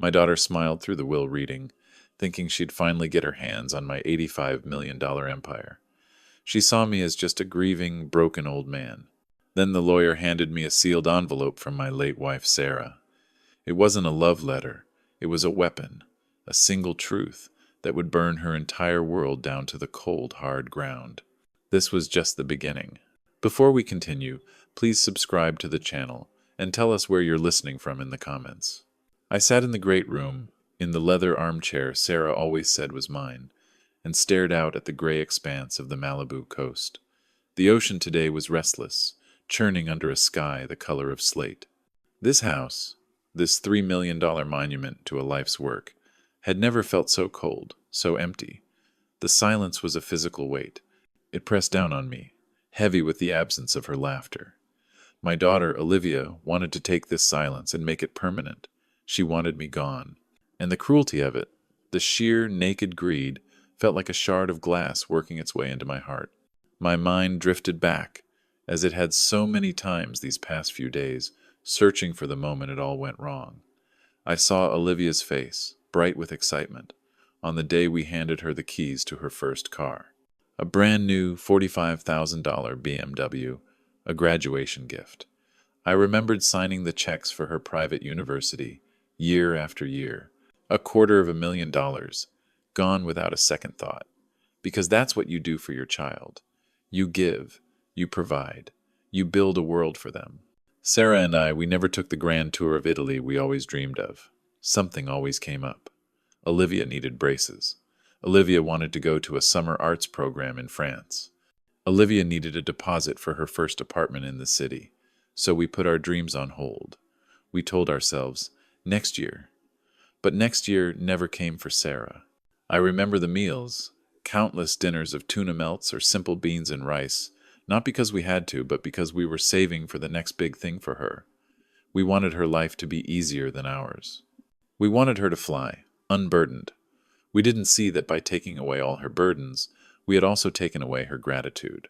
My daughter smiled through the will reading, thinking she'd finally get her hands on my $85 million empire. She saw me as just a grieving, broken old man. Then the lawyer handed me a sealed envelope from my late wife, Sarah. It wasn't a love letter. It was a weapon, a single truth that would burn her entire world down to the cold, hard ground. This was just the beginning. Before we continue, please subscribe to the channel and tell us where you're listening from in the comments. I sat in the great room, in the leather armchair Sarah always said was mine, and stared out at the gray expanse of the Malibu coast. The ocean today was restless, churning under a sky the color of slate. This house, this $3 million monument to a life's work, had never felt so cold, so empty. The silence was a physical weight. It pressed down on me, heavy with the absence of her laughter. My daughter, Olivia, wanted to take this silence and make it permanent. She wanted me gone. And the cruelty of it, the sheer, naked greed, felt like a shard of glass working its way into my heart. My mind drifted back, as it had so many times these past few days, searching for the moment it all went wrong. I saw Olivia's face, bright with excitement, on the day we handed her the keys to her first car. A brand new $45,000 BMW, a graduation gift. I remembered signing the checks for her private university, year after year, $250,000, gone without a second thought. Because that's what you do for your child. You give, you provide, you build a world for them. Sarah and I, we never took the grand tour of Italy we always dreamed of. Something always came up. Olivia needed braces. Olivia wanted to go to a summer arts program in France. Olivia needed a deposit for her first apartment in the city. So we put our dreams on hold. We told ourselves, next year. But next year never came for Sarah. I remember the meals, countless dinners of tuna melts or simple beans and rice, not because we had to, but because we were saving for the next big thing for her. We wanted her life to be easier than ours. We wanted her to fly, unburdened. We didn't see that by taking away all her burdens, we had also taken away her gratitude.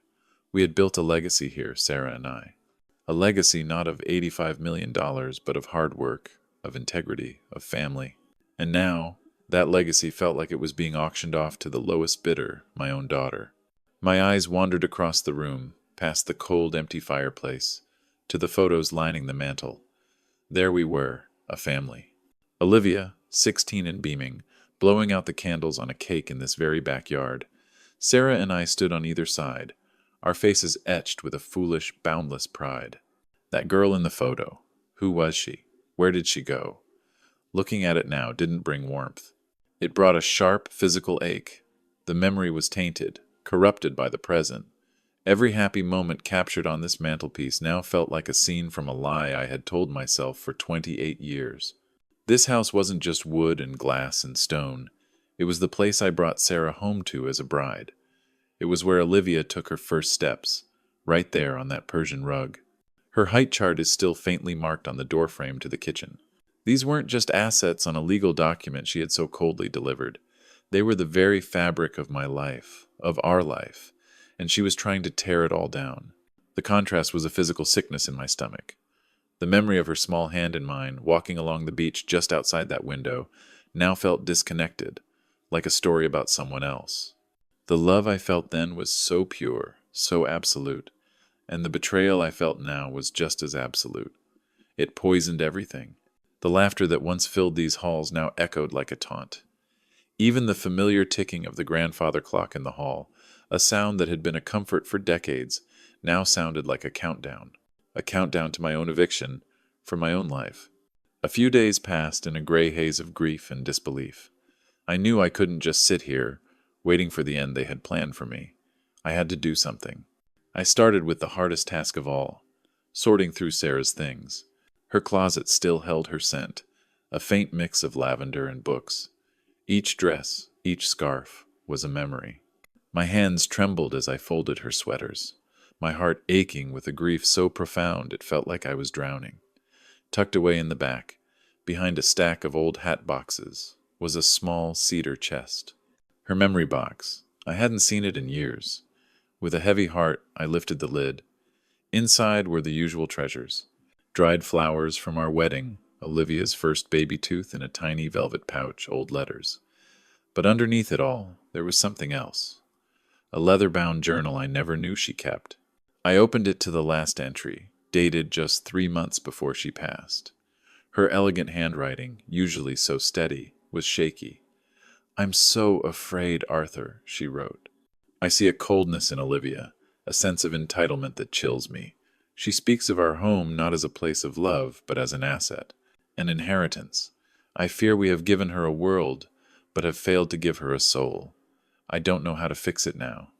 We had built a legacy here, Sarah and I. A legacy not of $85 million, but of hard work, of integrity, of family. And now, that legacy felt like it was being auctioned off to the lowest bidder, my own daughter. My eyes wandered across the room, past the cold, empty fireplace, to the photos lining the mantel. There we were, a family. Olivia, 16 and beaming, blowing out the candles on a cake in this very backyard. Sarah and I stood on either side, our faces etched with a foolish, boundless pride. That girl in the photo, who was she? Where did she go? Looking at it now didn't bring warmth. It brought a sharp, physical ache. The memory was tainted, corrupted by the present. Every happy moment captured on this mantelpiece now felt like a scene from a lie I had told myself for 28 years. This house wasn't just wood and glass and stone. It was the place I brought Sarah home to as a bride. It was where Olivia took her first steps, right there on that Persian rug. Her height chart is still faintly marked on the doorframe to the kitchen. These weren't just assets on a legal document she had so coldly delivered. They were the very fabric of my life, of our life, and she was trying to tear it all down. The contrast was a physical sickness in my stomach. The memory of her small hand in mine, walking along the beach just outside that window, now felt disconnected, like a story about someone else. The love I felt then was so pure, so absolute, and the betrayal I felt now was just as absolute. It poisoned everything. The laughter that once filled these halls now echoed like a taunt. Even the familiar ticking of the grandfather clock in the hall, a sound that had been a comfort for decades, now sounded like a countdown to my own eviction, for my own life. A few days passed in a gray haze of grief and disbelief. I knew I couldn't just sit here, waiting for the end they had planned for me. I had to do something. I started with the hardest task of all, sorting through Sarah's things. Her closet still held her scent, a faint mix of lavender and books. Each dress, each scarf, was a memory. My hands trembled as I folded her sweaters, my heart aching with a grief so profound it felt like I was drowning. Tucked away in the back, behind a stack of old hat boxes, was a small cedar chest. Her memory box. I hadn't seen it in years. With a heavy heart, I lifted the lid. Inside were the usual treasures. Dried flowers from our wedding, Olivia's first baby tooth in a tiny velvet pouch, old letters. But underneath it all, there was something else. A leather-bound journal I never knew she kept. I opened it to the last entry, dated just 3 months before she passed. Her elegant handwriting, usually so steady, was shaky. "I'm so afraid, Arthur," she wrote. I see a coldness in Olivia, a sense of entitlement that chills me. She speaks of our home not as a place of love, but as an asset, an inheritance. I fear we have given her a world, but have failed to give her a soul. I don't know how to fix it now.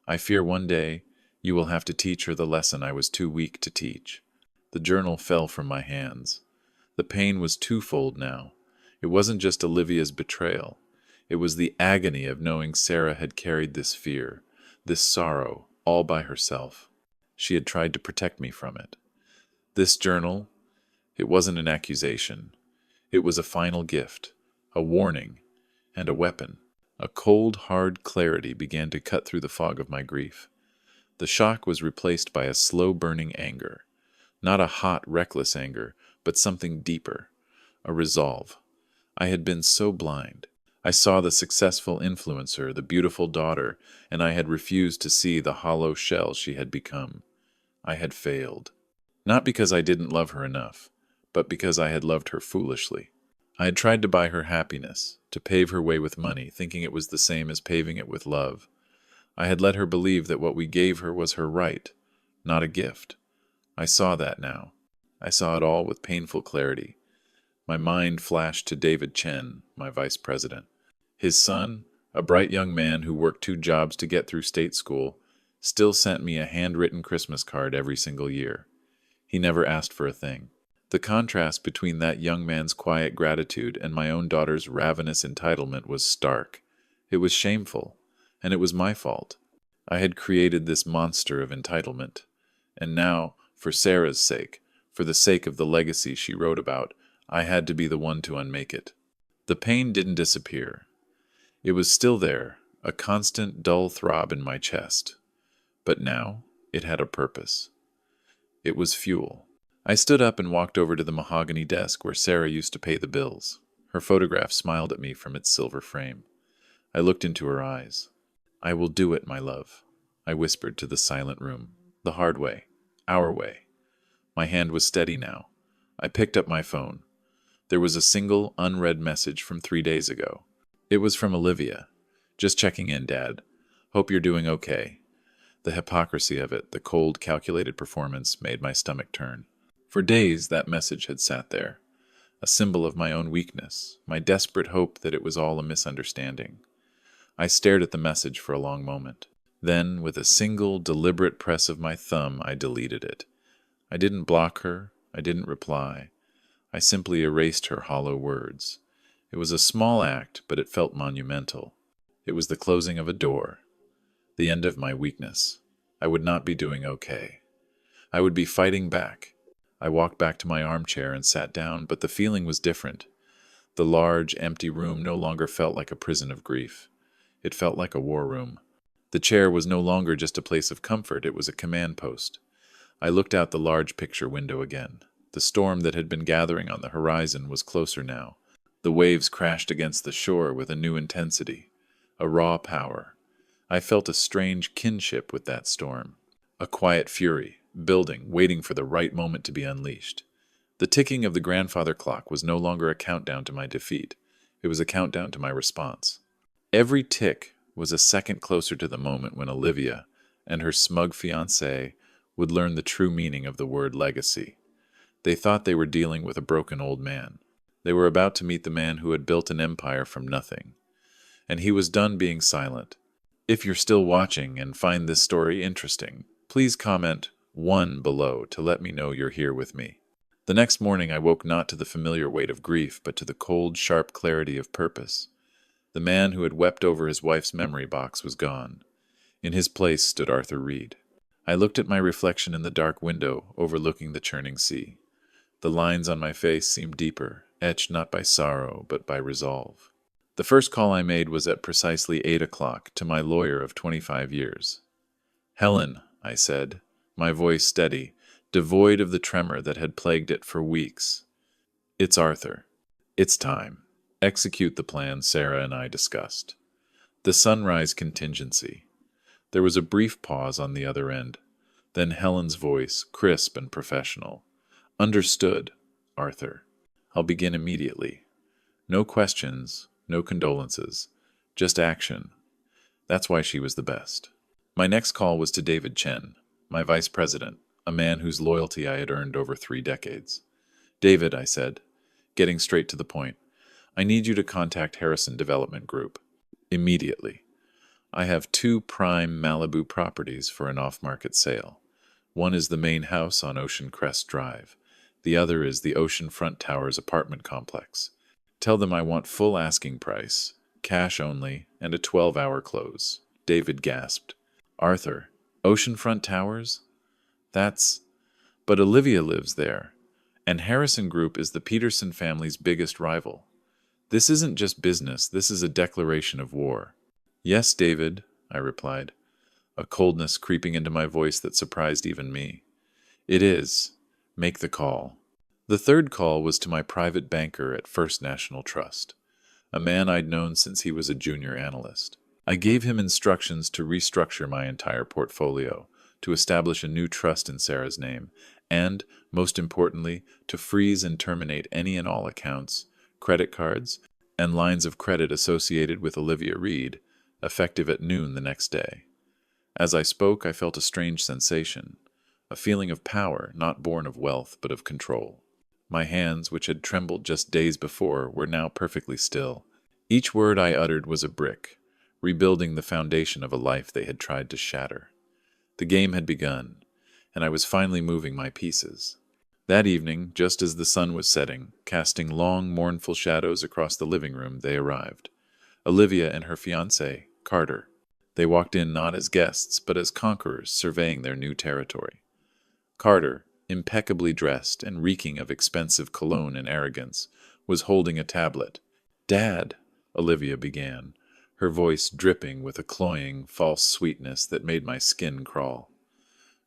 I fear one day you will have to teach her the lesson I was too weak to teach. The journal fell from my hands. The pain was twofold now. It wasn't just Olivia's betrayal. It was the agony of knowing Sarah had carried this fear, this sorrow, all by herself. She had tried to protect me from it. This journal, it wasn't an accusation. It was a final gift, a warning, and a weapon. A cold, hard clarity began to cut through the fog of my grief. The shock was replaced by a slow-burning anger. Not a hot, reckless anger, but something deeper, a resolve. I had been so blind. I saw the successful influencer, the beautiful daughter, and I had refused to see the hollow shell she had become. I had failed. Not because I didn't love her enough, but because I had loved her foolishly. I had tried to buy her happiness, to pave her way with money, thinking it was the same as paving it with love. I had let her believe that what we gave her was her right, not a gift. I saw that now. I saw it all with painful clarity. My mind flashed to David Chen, my vice president. His son, a bright young man who worked 2 jobs to get through state school, still sent me a handwritten Christmas card every single year. He never asked for a thing. The contrast between that young man's quiet gratitude and my own daughter's ravenous entitlement was stark. It was shameful, and it was my fault. I had created this monster of entitlement. And now, for Sarah's sake, for the sake of the legacy she wrote about, I had to be the one to unmake it. The pain didn't disappear. It was still there, a constant dull throb in my chest. But now, it had a purpose. It was fuel. I stood up and walked over to the mahogany desk where Sarah used to pay the bills. Her photograph smiled at me from its silver frame. I looked into her eyes. "I will do it, my love," I whispered to the silent room. "The hard way. Our way." My hand was steady now. I picked up my phone. There was a single, unread message from 3 days ago. It was from Olivia. "Just checking in, Dad. Hope you're doing okay." The hypocrisy of it, the cold, calculated performance, made my stomach turn. For days, that message had sat there, a symbol of my own weakness, my desperate hope that it was all a misunderstanding. I stared at the message for a long moment. Then, with a single, deliberate press of my thumb, I deleted it. I didn't block her. I didn't reply. I simply erased her hollow words. It was a small act, but it felt monumental. It was the closing of a door. The end of my weakness. I would not be doing okay. I would be fighting back. I walked back to my armchair and sat down, but the feeling was different. The large, empty room no longer felt like a prison of grief. It felt like a war room. The chair was no longer just a place of comfort, it was a command post. I looked out the large picture window again. The storm that had been gathering on the horizon was closer now. The waves crashed against the shore with a new intensity, a raw power. I felt a strange kinship with that storm, a quiet fury, building, waiting for the right moment to be unleashed. The ticking of the grandfather clock was no longer a countdown to my defeat. It was a countdown to my response. Every tick was a second closer to the moment when Olivia and her smug fiancé would learn the true meaning of the word legacy. They thought they were dealing with a broken old man. They were about to meet the man who had built an empire from nothing. And he was done being silent. If you're still watching and find this story interesting, please comment 1 below to let me know you're here with me. The next morning I woke not to the familiar weight of grief, but to the cold, sharp clarity of purpose. The man who had wept over his wife's memory box was gone. In his place stood Arthur Reed. I looked at my reflection in the dark window overlooking the churning sea. The lines on my face seemed deeper, etched not by sorrow, but by resolve. The first call I made was at precisely 8 o'clock to my lawyer of 25 years. "Helen," I said, my voice steady, devoid of the tremor that had plagued it for weeks. It's Arthur. It's time. Execute the plan Sarah and I discussed. The sunrise contingency. There was a brief pause on the other end. Then Helen's voice, crisp and professional. Understood, Arthur. I'll begin immediately. No questions, no condolences, just action. That's why she was the best. My next call was to David Chen, my vice president, a man whose loyalty I had earned over 3 decades. David, I said, getting straight to the point, I need you to contact Harrison Development Group. Immediately. I have 2 prime Malibu properties for an off-market sale. One is the main house on Ocean Crest Drive. The other is the Oceanfront Towers apartment complex. Tell them I want full asking price, cash only, and a 12-hour close. David gasped. Arthur, Oceanfront Towers? But Olivia lives there, and Harrison Group is the Peterson family's biggest rival. This isn't just business, this is a declaration of war. Yes, David, I replied, a coldness creeping into my voice that surprised even me. It is. Make the call. The third call was to my private banker at First National Trust, a man I'd known since he was a junior analyst. I gave him instructions to restructure my entire portfolio, to establish a new trust in Sarah's name, and, most importantly, to freeze and terminate any and all accounts, credit cards, and lines of credit associated with Olivia Reed, effective at noon the next day. As I spoke, I felt a strange sensation, a feeling of power not born of wealth but of control. My hands, which had trembled just days before, were now perfectly still. Each word I uttered was a brick, rebuilding the foundation of a life they had tried to shatter. The game had begun, and I was finally moving my pieces. That evening, just as the sun was setting, casting long, mournful shadows across the living room, they arrived. Olivia and her fiancé, Carter. They walked in not as guests, but as conquerors surveying their new territory. Carter, impeccably dressed and reeking of expensive cologne and arrogance, was holding a tablet. Dad, Olivia began, her voice dripping with a cloying, false sweetness that made my skin crawl.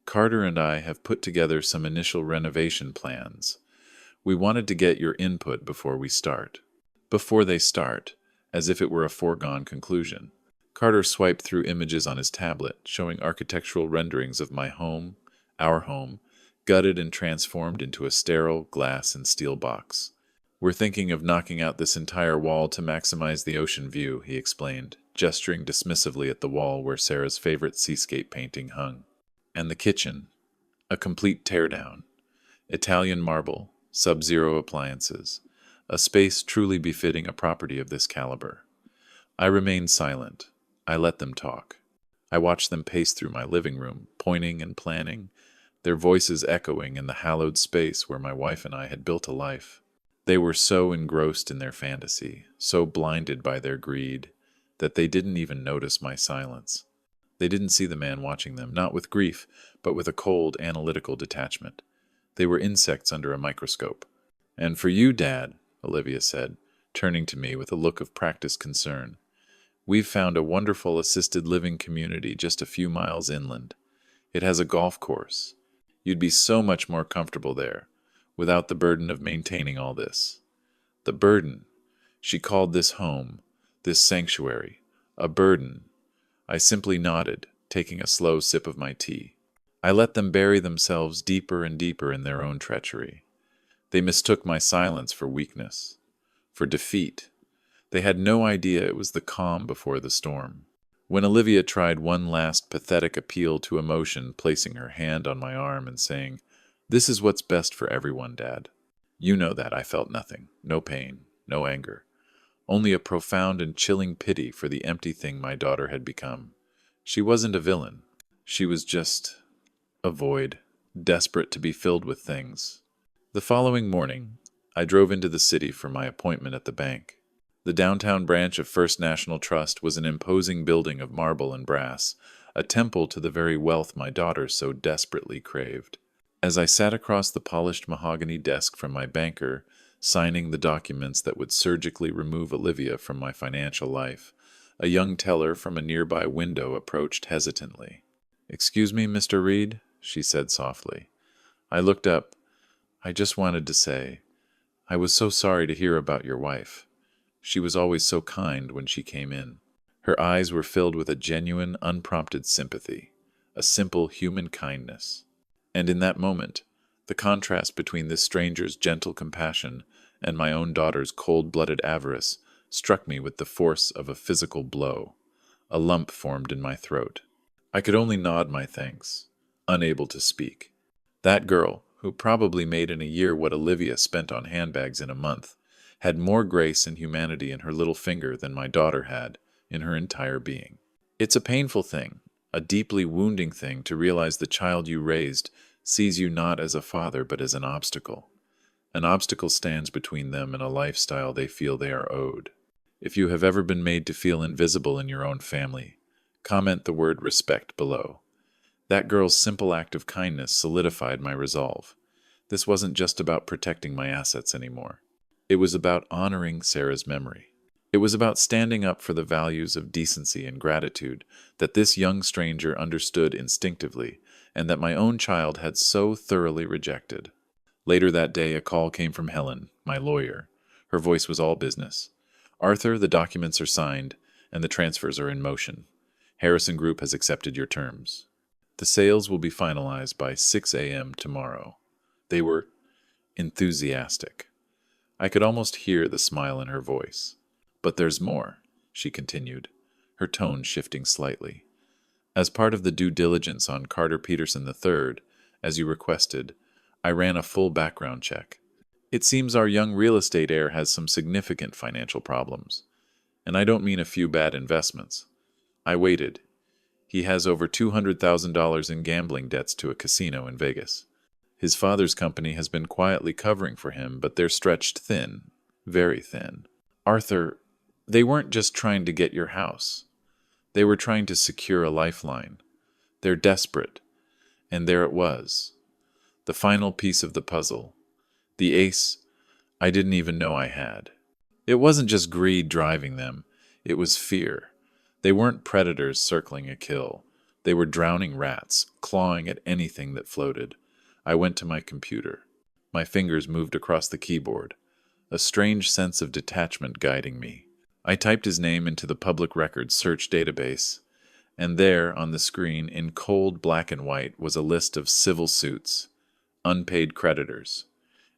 Carter and I have put together some initial renovation plans. We wanted to get your input before we start. Before they start, as if it were a foregone conclusion. Carter swiped through images on his tablet, showing architectural renderings of my home, our home, gutted and transformed into a sterile glass and steel box. We're thinking of knocking out this entire wall to maximize the ocean view, he explained, gesturing dismissively at the wall where Sarah's favorite seascape painting hung. And the kitchen, a complete teardown. Italian marble, sub-zero appliances, a space truly befitting a property of this caliber. I remained silent. I let them talk. I watched them pace through my living room, pointing and planning, their voices echoing in the hallowed space where my wife and I had built a life. They were so engrossed in their fantasy, so blinded by their greed, that they didn't even notice my silence. They didn't see the man watching them, not with grief, but with a cold, analytical detachment. They were insects under a microscope. And for you, Dad, Olivia said, turning to me with a look of practiced concern, we've found a wonderful assisted living community just a few miles inland. It has a golf course. You'd be so much more comfortable there, without the burden of maintaining all this. The burden. She called this home, this sanctuary, a burden. I simply nodded, taking a slow sip of my tea. I let them bury themselves deeper and deeper in their own treachery. They mistook my silence for weakness, for defeat. They had no idea it was the calm before the storm. When Olivia tried one last pathetic appeal to emotion, placing her hand on my arm and saying, "This is what's best for everyone, Dad." You know that I felt nothing, no pain, no anger. Only a profound and chilling pity for the empty thing my daughter had become. She wasn't a villain. She was just a void, desperate to be filled with things. The following morning, I drove into the city for my appointment at the bank. The downtown branch of First National Trust was an imposing building of marble and brass, a temple to the very wealth my daughter so desperately craved. As I sat across the polished mahogany desk from my banker, signing the documents that would surgically remove Olivia from my financial life, a young teller from a nearby window approached hesitantly. "Excuse me, Mr. Reed," she said softly. I looked up. "I just wanted to say, I was so sorry to hear about your wife. She was always so kind when she came in. Her eyes were filled with a genuine, unprompted sympathy, a simple human kindness. And in that moment, the contrast between this stranger's gentle compassion and my own daughter's cold-blooded avarice struck me with the force of a physical blow. A lump formed in my throat. I could only nod my thanks, unable to speak. That girl, who probably made in a year what Olivia spent on handbags in a month, had more grace and humanity in her little finger than my daughter had in her entire being. It's a painful thing, a deeply wounding thing to realize the child you raised sees you not as a father but as an obstacle. An obstacle stands between them and a lifestyle they feel they are owed. If you have ever been made to feel invisible in your own family, comment the word respect below. That girl's simple act of kindness solidified my resolve. This wasn't just about protecting my assets anymore. It was about honoring Sarah's memory. It was about standing up for the values of decency and gratitude that this young stranger understood instinctively and that my own child had so thoroughly rejected. Later that day, a call came from Helen, my lawyer. Her voice was all business. Arthur, the documents are signed, and the transfers are in motion. Harrison Group has accepted your terms. The sales will be finalized by 6 a.m. tomorrow. They were enthusiastic. I could almost hear the smile in her voice. But there's more, she continued, her tone shifting slightly. As part of the due diligence on Carter Peterson III, as you requested, I ran a full background check. It seems our young real estate heir has some significant financial problems. And I don't mean a few bad investments. I waited. He has over $200,000 in gambling debts to a casino in Vegas. His father's company has been quietly covering for him, but they're stretched thin, very thin. Arthur, they weren't just trying to get your house. They were trying to secure a lifeline. They're desperate. And there it was. The final piece of the puzzle. The ace I didn't even know I had. It wasn't just greed driving them. It was fear. They weren't predators circling a kill. They were drowning rats, clawing at anything that floated. I went to my computer. My fingers moved across the keyboard, a strange sense of detachment guiding me. I typed his name into the public records search database, and there, on the screen, in cold black and white, was a list of civil suits, unpaid creditors,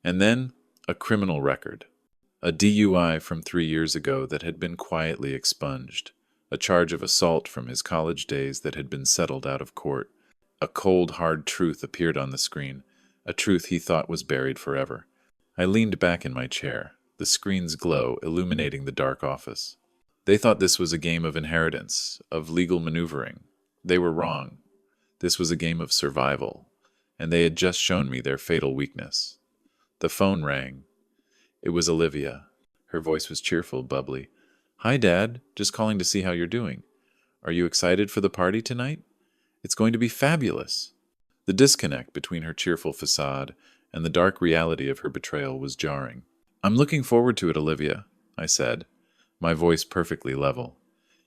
and then a criminal record, a DUI from 3 years ago that had been quietly expunged, a charge of assault from his college days that had been settled out of court. A cold, hard truth appeared on the screen, a truth he thought was buried forever. I leaned back in my chair, the screen's glow illuminating the dark office. They thought this was a game of inheritance, of legal maneuvering. They were wrong. This was a game of survival, and they had just shown me their fatal weakness. The phone rang. It was Olivia. Her voice was cheerful, bubbly. "Hi, Dad. Just calling to see how you're doing. Are you excited for the party tonight? It's going to be fabulous." The disconnect between her cheerful facade and the dark reality of her betrayal was jarring. "I'm looking forward to it, Olivia," I said, my voice perfectly level.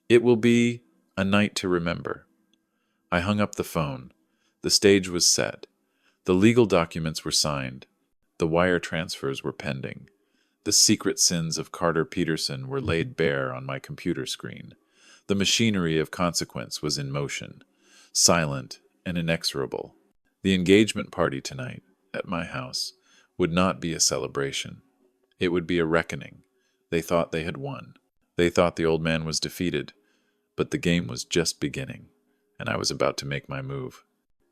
"It will be a night to remember." I hung up the phone. The stage was set. The legal documents were signed. The wire transfers were pending. The secret sins of Carter Peterson were laid bare on my computer screen. The machinery of consequence was in motion, silent and inexorable. The engagement party tonight, at my house, would not be a celebration. It would be a reckoning. They thought they had won. They thought the old man was defeated. But the game was just beginning, and I was about to make my move.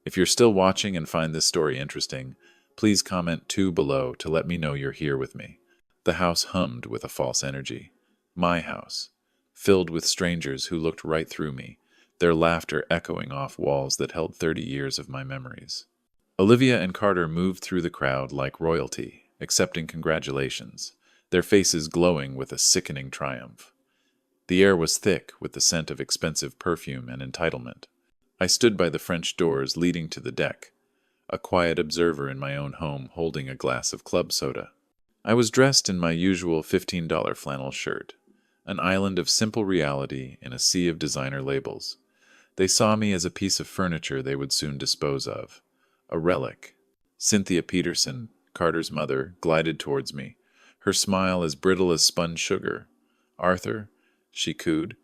If you're still watching and find this story interesting, please comment 2 below to let me know you're here with me. The house hummed with a false energy. My house, filled with strangers who looked right through me, their laughter echoing off walls that held 30 years of my memories. Olivia and Carter moved through the crowd like royalty, accepting congratulations, their faces glowing with a sickening triumph. The air was thick with the scent of expensive perfume and entitlement. I stood by the French doors leading to the deck, a quiet observer in my own home holding a glass of club soda. I was dressed in my usual $15 flannel shirt, an island of simple reality in a sea of designer labels. They saw me as a piece of furniture they would soon dispose of, a relic. Cynthia Peterson, Carter's mother, glided towards me, her smile as brittle as spun sugar. "Arthur," she cooed,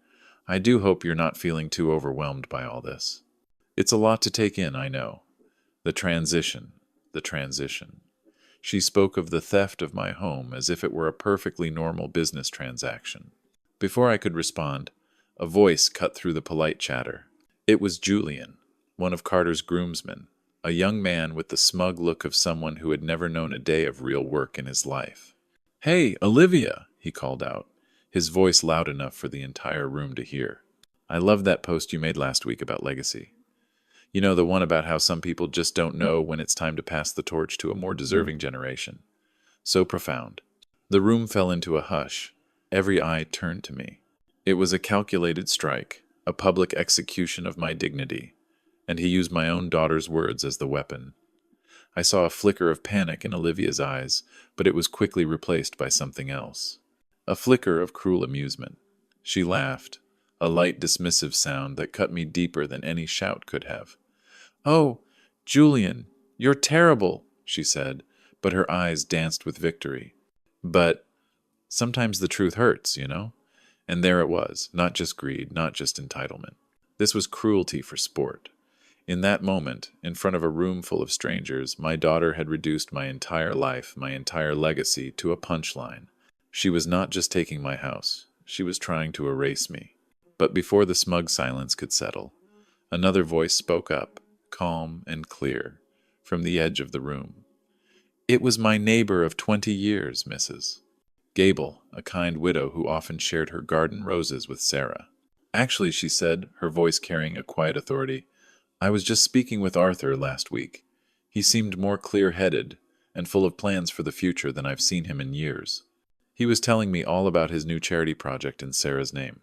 "I do hope you're not feeling too overwhelmed by all this. It's a lot to take in, I know. The transition, the transition." She spoke of the theft of my home as if it were a perfectly normal business transaction. Before I could respond, a voice cut through the polite chatter. It was Julian, one of Carter's groomsmen, a young man with the smug look of someone who had never known a day of real work in his life. "Hey, Olivia," he called out, his voice loud enough for the entire room to hear. "I loved that post you made last week about legacy. You know, the one about how some people just don't know when it's time to pass the torch to a more deserving generation. So profound." The room fell into a hush. Every eye turned to me. It was a calculated strike, a public execution of my dignity, and he used my own daughter's words as the weapon. I saw a flicker of panic in Olivia's eyes, but it was quickly replaced by something else. A flicker of cruel amusement. She laughed, a light dismissive sound that cut me deeper than any shout could have. "Oh, Julian, you're terrible," she said, but her eyes danced with victory. "But sometimes the truth hurts, you know?" And there it was, not just greed, not just entitlement. This was cruelty for sport. In that moment, in front of a room full of strangers, my daughter had reduced my entire life, my entire legacy, to a punchline. She was not just taking my house, she was trying to erase me. But before the smug silence could settle, another voice spoke up, calm and clear, from the edge of the room. "It was my neighbor of 20 years, Mrs. Gable, a kind widow who often shared her garden roses with Sarah. Actually," she said, her voice carrying a quiet authority, "I was just speaking with Arthur last week. He seemed more clear-headed and full of plans for the future than I've seen him in years. He was telling me all about his new charity project in Sarah's name."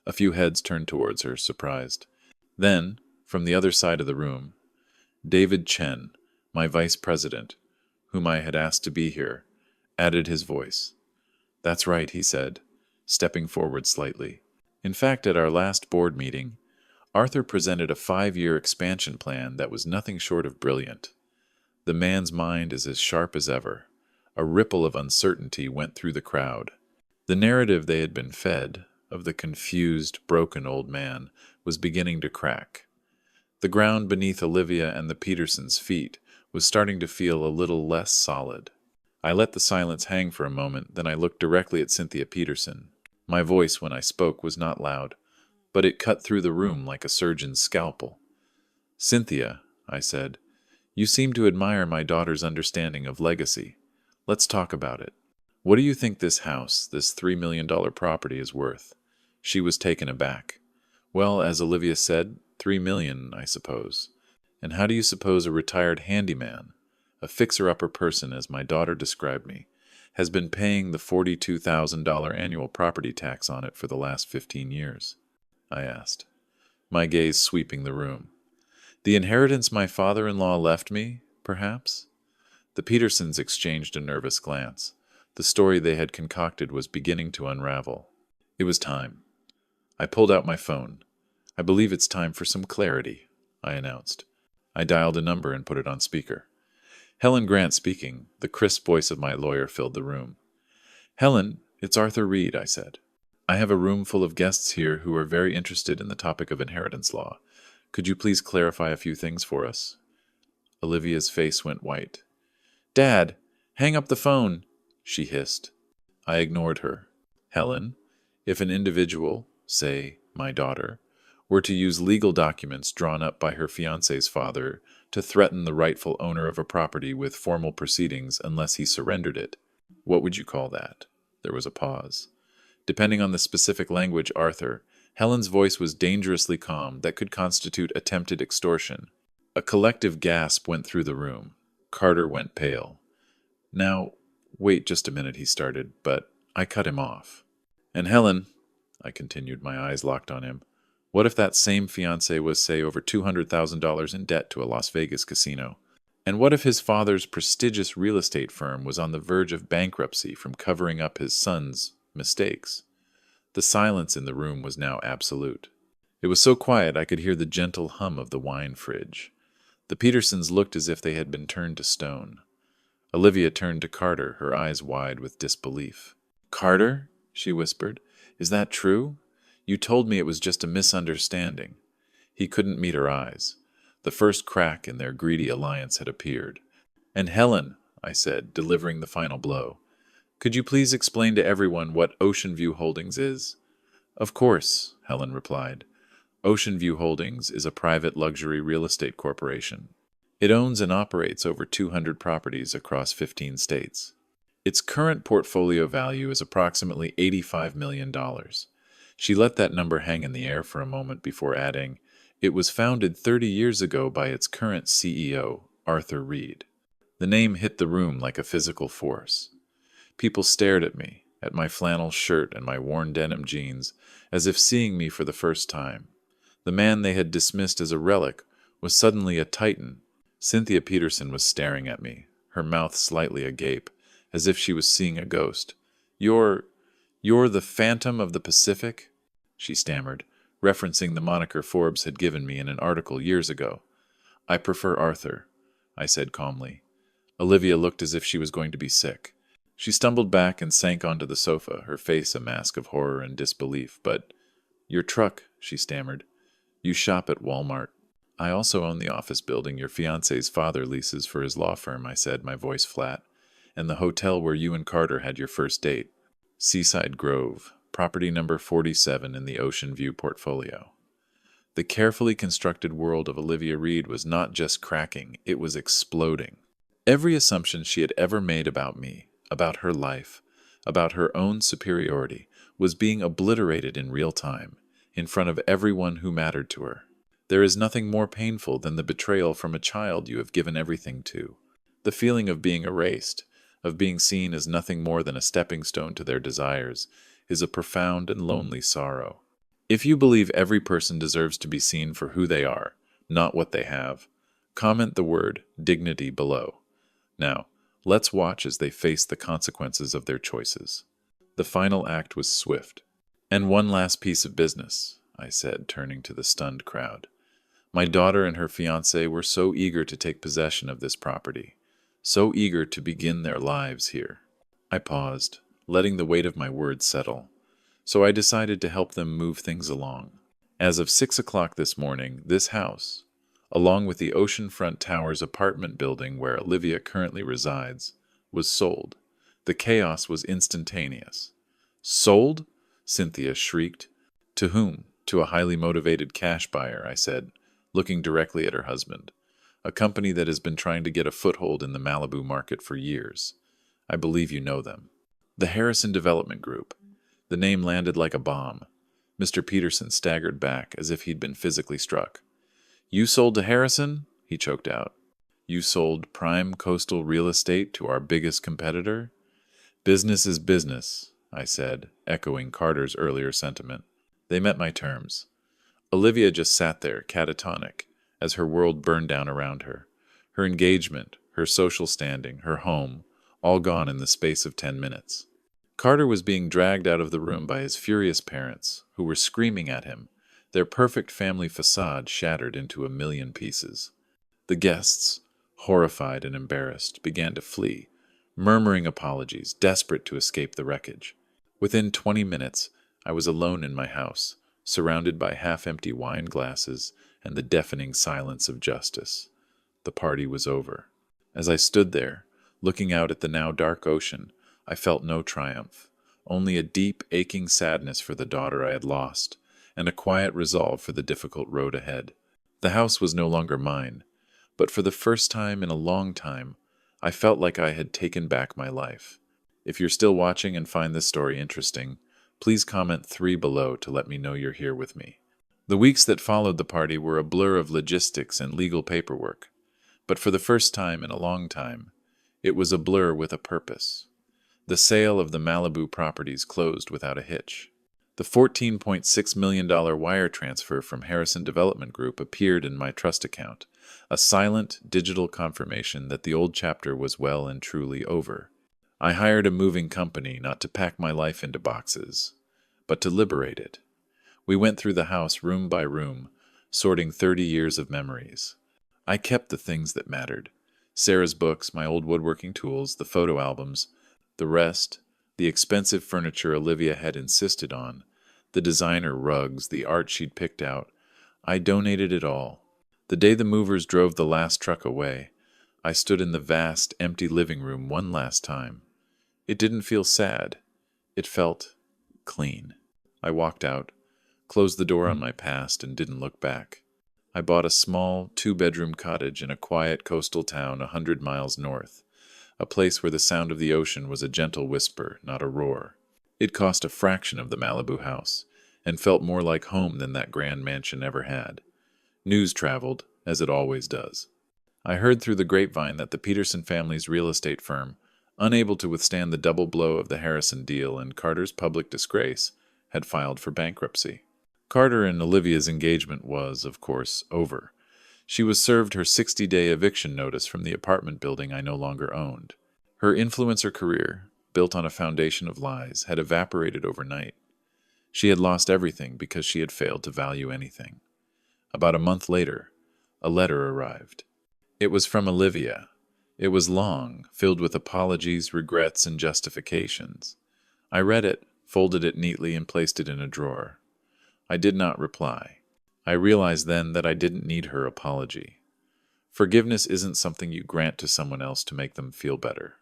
A few heads turned towards her, surprised. Then, from the other side of the room, David Chen, my vice president, whom I had asked to be here, added his voice. "That's right," he said, stepping forward slightly. "In fact, at our last board meeting, Arthur presented a 5-year expansion plan that was nothing short of brilliant. The man's mind is as sharp as ever." A ripple of uncertainty went through the crowd. The narrative they had been fed, of the confused, broken old man, was beginning to crack. The ground beneath Olivia and the Petersons' feet was starting to feel a little less solid. I let the silence hang for a moment, then I looked directly at Cynthia Peterson. My voice, when I spoke, was not loud, but it cut through the room like a surgeon's scalpel. "Cynthia," I said, "you seem to admire my daughter's understanding of legacy. Let's talk about it. What do you think this house, this $3 million property, is worth?" She was taken aback. "Well, as Olivia said, $3 million, I suppose. And how do you suppose a retired handyman, a fixer-upper person as my daughter described me, has been paying the $42,000 annual property tax on it for the last 15 years? I asked, my gaze sweeping the room. "The inheritance my father-in-law left me, perhaps?" The Petersons exchanged a nervous glance. The story they had concocted was beginning to unravel. It was time. I pulled out my phone. "I believe it's time for some clarity," I announced. I dialed a number and put it on speaker. "Helen Grant speaking." The crisp voice of my lawyer filled the room. "Helen, it's Arthur Reed," I said. "I have a room full of guests here who are very interested in the topic of inheritance law. Could you please clarify a few things for us?" Olivia's face went white. "Dad, hang up the phone," she hissed. I ignored her. "Helen, if an individual, say, my daughter, were to use legal documents drawn up by her fiancé's father to threaten the rightful owner of a property with formal proceedings unless he surrendered it, what would you call that?" There was a pause. Depending on the specific language, Arthur, Helen's voice was dangerously calm that could constitute attempted extortion. A collective gasp went through the room. Carter went pale. "Now, wait just a minute," he started, but I cut him off. "And Helen," I continued, my eyes locked on him, "what if that same fiancé was, say, over $200,000 in debt to a Las Vegas casino? And what if his father's prestigious real estate firm was on the verge of bankruptcy from covering up his son's mistakes?" The silence in the room was now absolute. It was so quiet I could hear the gentle hum of the wine fridge. The Petersons looked as if they had been turned to stone. Olivia turned to Carter, her eyes wide with disbelief. "Carter?" she whispered. "Is that true? You told me it was just a misunderstanding." He couldn't meet her eyes. The first crack in their greedy alliance had appeared. "And Helen," I said, delivering the final blow, "could you please explain to everyone what Ocean View Holdings is?" "Of course," Helen replied. "Ocean View Holdings is a private luxury real estate corporation. It owns and operates over 200 properties across 15 states. Its current portfolio value is approximately $85 million. She let that number hang in the air for a moment before adding, "It was founded 30 years ago by its current CEO, Arthur Reed." The name hit the room like a physical force. People stared at me, at my flannel shirt and my worn denim jeans, as if seeing me for the first time. The man they had dismissed as a relic was suddenly a titan. Cynthia Peterson was staring at me, her mouth slightly agape, as if she was seeing a ghost. You're the Phantom of the Pacific?" she stammered, referencing the moniker Forbes had given me in an article years ago. "I prefer Arthur," I said calmly. Olivia looked as if she was going to be sick. She stumbled back and sank onto the sofa, her face a mask of horror and disbelief. "But your truck," she stammered. "You shop at Walmart." "I also own the office building your fiancé's father leases for his law firm," I said, my voice flat. "And the hotel where you and Carter had your first date. Seaside Grove, property number 47 in the Ocean View portfolio." The carefully constructed world of Olivia Reed was not just cracking, it was exploding. Every assumption she had ever made about me, about her life, about her own superiority, was being obliterated in real time, in front of everyone who mattered to her. There is nothing more painful than the betrayal from a child you have given everything to. The feeling of being erased, of being seen as nothing more than a stepping stone to their desires, is a profound and lonely sorrow. If you believe every person deserves to be seen for who they are, not what they have, comment the word dignity below. Now, let's watch as they face the consequences of their choices. The final act was swift. "And one last piece of business," I said, turning to the stunned crowd. "My daughter and her fiancé were so eager to take possession of this property, so eager to begin their lives here." I paused, letting the weight of my words settle. So I decided to help them move things along. As of 6 o'clock this morning, this house, along with the Oceanfront Towers apartment building where Olivia currently resides, was sold. The chaos was instantaneous. "Sold?" Cynthia shrieked. "To whom?" "To a highly motivated cash buyer," I said, looking directly at her husband. "A company that has been trying to get a foothold in the Malibu market for years. I believe you know them. The Harrison Development Group." The name landed like a bomb. Mr. Peterson staggered back as if he'd been physically struck. "You sold to Harrison?" he choked out. "You sold prime coastal real estate to our biggest competitor?" "Business is business," I said, echoing Carter's earlier sentiment. They met my terms. Olivia just sat there, catatonic, as her world burned down around her. Her engagement, her social standing, her home, all gone in the space of 10 minutes. Carter was being dragged out of the room by his furious parents, who were screaming at him, their perfect family facade shattered into a million pieces. The guests, horrified and embarrassed, began to flee, murmuring apologies, desperate to escape the wreckage. Within 20 minutes, I was alone in my house, surrounded by half-empty wine glasses and the deafening silence of justice. The party was over. As I stood there, looking out at the now dark ocean, I felt no triumph, only a deep, aching sadness for the daughter I had lost, and a quiet resolve for the difficult road ahead. The house was no longer mine, but for the first time in a long time, I felt like I had taken back my life. If you're still watching and find this story interesting, please comment 3 below to let me know you're here with me. The weeks that followed the party were a blur of logistics and legal paperwork, but for the first time in a long time, it was a blur with a purpose. The sale of the Malibu properties closed without a hitch. The $14.6 million wire transfer from Harrison Development Group appeared in my trust account, a silent, digital confirmation that the old chapter was well and truly over. I hired a moving company not to pack my life into boxes, but to liberate it. We went through the house room by room, sorting 30 years of memories. I kept the things that mattered: Sarah's books, my old woodworking tools, the photo albums, the rest, the expensive furniture Olivia had insisted on, the designer rugs, the art she'd picked out. I donated it all. The day the movers drove the last truck away, I stood in the vast, empty living room one last time. It didn't feel sad. It felt clean. I walked out, closed the door on my past, and didn't look back. I bought a small, two-bedroom cottage in a quiet coastal town 100 miles north, a place where the sound of the ocean was a gentle whisper, not a roar. It cost a fraction of the Malibu house, and felt more like home than that grand mansion ever had. News traveled, as it always does. I heard through the grapevine that the Peterson family's real estate firm, unable to withstand the double blow of the Harrison deal and Carter's public disgrace, had filed for bankruptcy. Carter and Olivia's engagement was, of course, over. She was served her 60-day eviction notice from the apartment building I no longer owned. Her influencer career, built on a foundation of lies, had evaporated overnight. She had lost everything because she had failed to value anything. About a month later, a letter arrived. It was from Olivia. It was long, filled with apologies, regrets, and justifications. I read it, folded it neatly, and placed it in a drawer. I did not reply. I realized then that I didn't need her apology. Forgiveness isn't something you grant to someone else to make them feel better.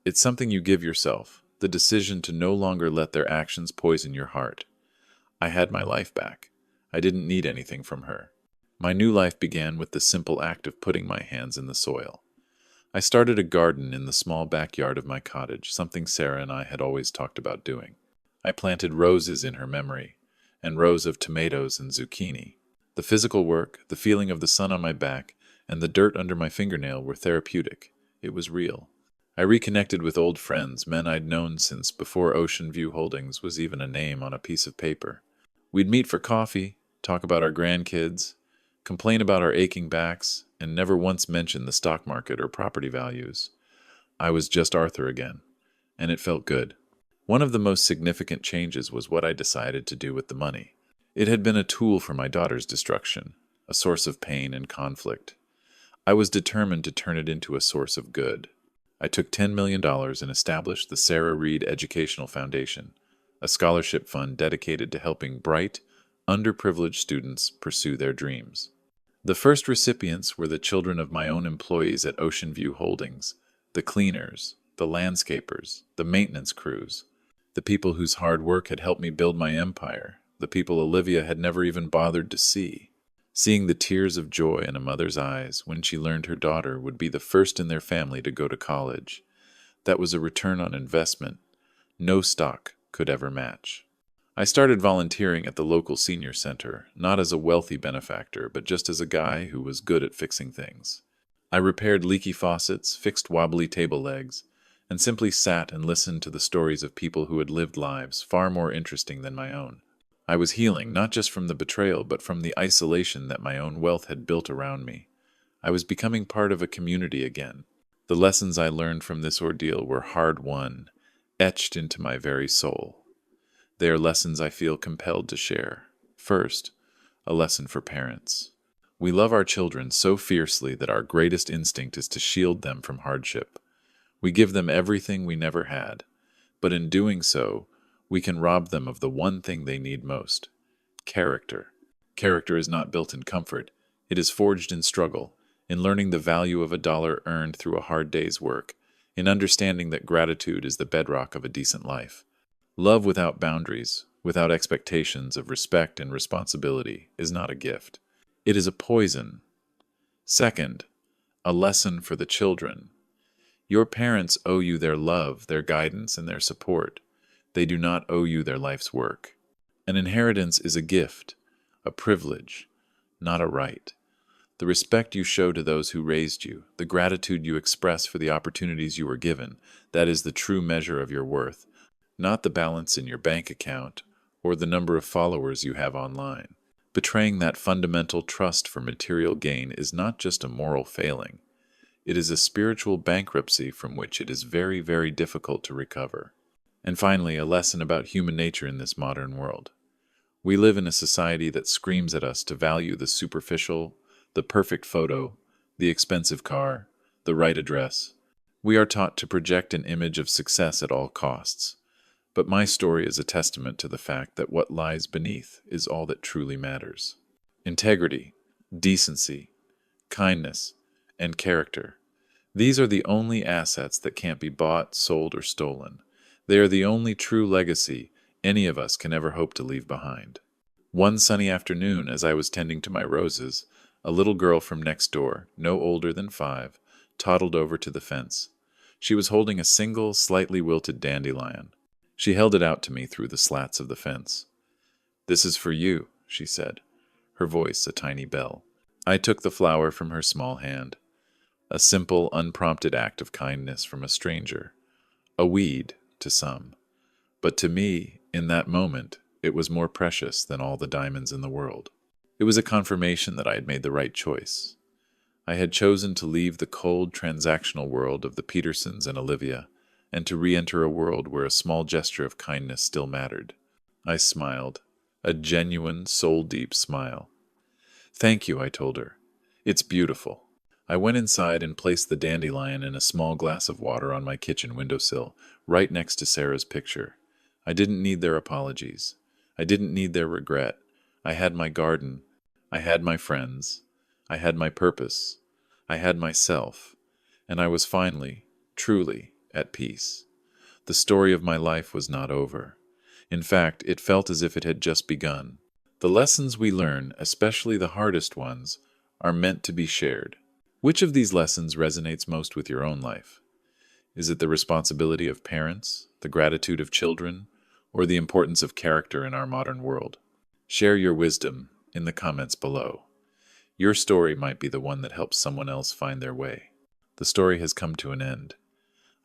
It's something you give yourself, the decision to no longer let their actions poison your heart. I had my life back. I didn't need anything from her. My new life began with the simple act of putting my hands in the soil. I started a garden in the small backyard of my cottage, something Sarah and I had always talked about doing. I planted roses in her memory, and rows of tomatoes and zucchini. The physical work, the feeling of the sun on my back, and the dirt under my fingernail were therapeutic. It was real. I reconnected with old friends, men I'd known since before Ocean View Holdings was even a name on a piece of paper. We'd meet for coffee, talk about our grandkids, complain about our aching backs, and never once mention the stock market or property values. I was just Arthur again, and it felt good. One of the most significant changes was what I decided to do with the money. It had been a tool for my daughter's destruction, a source of pain and conflict. I was determined to turn it into a source of good. I took $10 million and established the Sarah Reed Educational Foundation, a scholarship fund dedicated to helping bright, underprivileged students pursue their dreams. The first recipients were the children of my own employees at Ocean View Holdings, the cleaners, the landscapers, the maintenance crews, the people whose hard work had helped me build my empire, the people Olivia had never even bothered to see. Seeing the tears of joy in a mother's eyes when she learned her daughter would be the first in their family to go to college, that was a return on investment no stock could ever match. I started volunteering at the local senior center, not as a wealthy benefactor, but just as a guy who was good at fixing things. I repaired leaky faucets, fixed wobbly table legs, and simply sat and listened to the stories of people who had lived lives far more interesting than my own. I was healing, not just from the betrayal, but from the isolation that my own wealth had built around me. I was becoming part of a community again. The lessons I learned from this ordeal were hard-won, etched into my very soul. They are lessons I feel compelled to share. First, a lesson for parents. We love our children so fiercely that our greatest instinct is to shield them from hardship. We give them everything we never had, but in doing so, we can rob them of the one thing they need most: character. Character is not built in comfort. It is forged in struggle, in learning the value of a dollar earned through a hard day's work, in understanding that gratitude is the bedrock of a decent life. Love without boundaries, without expectations of respect and responsibility, is not a gift. It is a poison. Second, a lesson for the children. Your parents owe you their love, their guidance, and their support. They do not owe you their life's work. An inheritance is a gift, a privilege, not a right. The respect you show to those who raised you, the gratitude you express for the opportunities you were given, that is the true measure of your worth, not the balance in your bank account or the number of followers you have online. Betraying that fundamental trust for material gain is not just a moral failing. It is a spiritual bankruptcy from which it is very, very difficult to recover. And finally, a lesson about human nature in this modern world. We live in a society that screams at us to value the superficial, the perfect photo, the expensive car, the right address. We are taught to project an image of success at all costs. But my story is a testament to the fact that what lies beneath is all that truly matters. Integrity, decency, kindness, and character. These are the only assets that can't be bought, sold, or stolen. They are the only true legacy any of us can ever hope to leave behind. One sunny afternoon, as I was tending to my roses, a little girl from next door, no older than 5, toddled over to the fence. She was holding a single, slightly wilted dandelion. She held it out to me through the slats of the fence. "This is for you," she said, her voice a tiny bell. I took the flower from her small hand. A simple, unprompted act of kindness from a stranger. A weed, to some. But to me, in that moment, it was more precious than all the diamonds in the world. It was a confirmation that I had made the right choice. I had chosen to leave the cold, transactional world of the Petersons and Olivia, and to re-enter a world where a small gesture of kindness still mattered. I smiled, a genuine, soul-deep smile. "Thank you," I told her. "It's beautiful." I went inside and placed the dandelion in a small glass of water on my kitchen windowsill, right next to Sarah's picture. I didn't need their apologies. I didn't need their regret. I had my garden. I had my friends. I had my purpose. I had myself. And I was finally, truly, at peace. The story of my life was not over. In fact, it felt as if it had just begun. The lessons we learn, especially the hardest ones, are meant to be shared. Which of these lessons resonates most with your own life? Is it the responsibility of parents, the gratitude of children, or the importance of character in our modern world? Share your wisdom in the comments below. Your story might be the one that helps someone else find their way. The story has come to an end.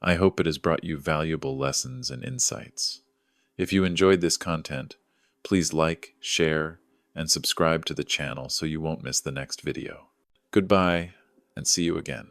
I hope it has brought you valuable lessons and insights. If you enjoyed this content, please like, share, and subscribe to the channel so you won't miss the next video. Goodbye, and see you again.